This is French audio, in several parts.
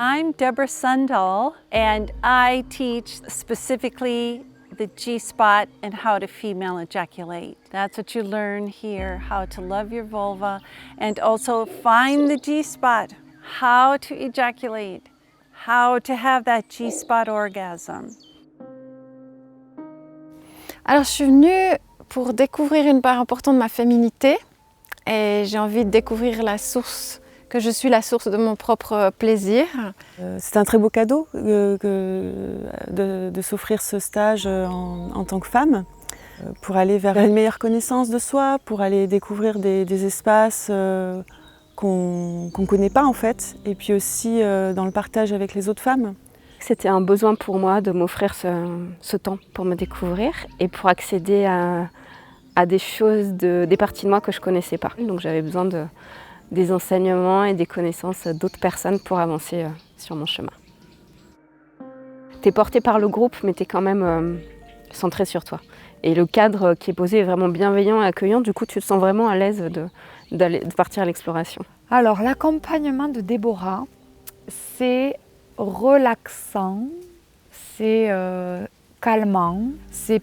I'm Deborah Sundall, and I teach specifically the G-spot and how to female ejaculate. That's what you learn here, how to love your vulva and also find the G-spot, how to ejaculate, how to have that G-spot orgasm. Alors je suis venue pour découvrir une part importante de ma féminité et j'ai envie de découvrir la source, que je suis la source de mon propre plaisir. C'est un très beau cadeau de s'offrir ce stage en tant que femme, pour aller vers une meilleure connaissance de soi, pour aller découvrir des espaces qu'on ne connaît pas en fait, et puis aussi dans le partage avec les autres femmes. C'était un besoin pour moi de m'offrir ce temps pour me découvrir et pour accéder à des choses, des parties de moi que je ne connaissais pas. Donc j'avais besoin des enseignements et des connaissances d'autres personnes pour avancer sur mon chemin. Tu es porté par le groupe, mais tu es quand même centré sur toi. Et le cadre qui est posé est vraiment bienveillant et accueillant, du coup tu te sens vraiment à l'aise de partir à l'exploration. Alors l'accompagnement de Déborah, c'est relaxant, c'est calmant, c'est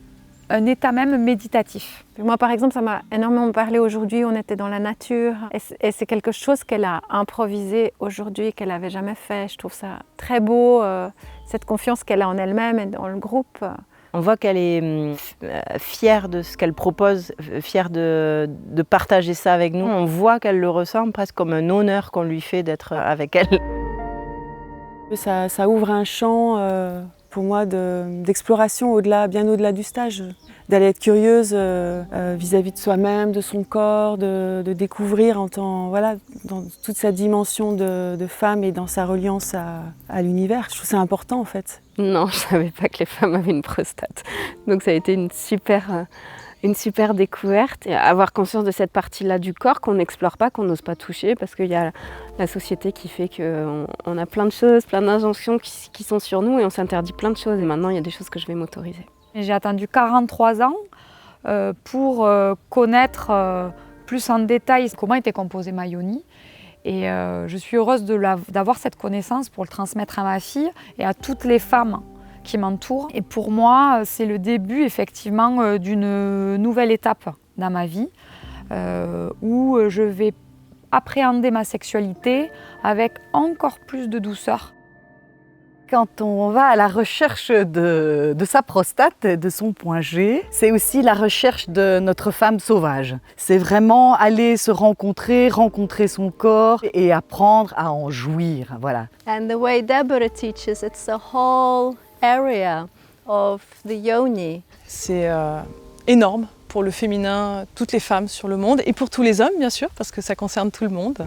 un état même méditatif. Moi par exemple, ça m'a énormément parlé aujourd'hui, on était dans la nature et c'est quelque chose qu'elle a improvisé aujourd'hui, qu'elle n'avait jamais fait. Je trouve ça très beau, cette confiance qu'elle a en elle-même et dans le groupe. On voit qu'elle est fière de ce qu'elle propose, fière de partager ça avec nous. On voit qu'elle le ressent presque comme un honneur qu'on lui fait d'être avec elle. Ça ouvre un champ pour moi d'exploration bien au-delà du stage, d'aller être curieuse vis-à-vis de soi-même, de son corps, de découvrir dans toute sa dimension de femme et dans sa reliance à l'univers. Je trouve ça important en fait. Non, je ne savais pas que les femmes avaient une prostate. Donc ça a été une super découverte. Et avoir conscience de cette partie-là du corps qu'on n'explore pas, qu'on n'ose pas toucher, parce qu'il y a la société qui fait qu'on a plein de choses, plein d'injonctions qui sont sur nous et on s'interdit plein de choses. Et maintenant, il y a des choses que je vais m'autoriser. J'ai attendu 43 ans pour connaître plus en détail comment était composée ma yoni. Et je suis heureuse d'avoir cette connaissance pour le transmettre à ma fille et à toutes les femmes qui m'entourent. Et pour moi, c'est le début effectivement d'une nouvelle étape dans ma vie où je vais appréhender ma sexualité avec encore plus de douceur. Quand on va à la recherche de sa prostate, de son point G, c'est aussi la recherche de notre femme sauvage. C'est vraiment aller se rencontrer son corps et apprendre à en jouir. Voilà. And the way Deborah teaches, it's the whole area of the yoni. C'est énorme pour le féminin, toutes les femmes sur le monde et pour tous les hommes bien sûr, parce que ça concerne tout le monde.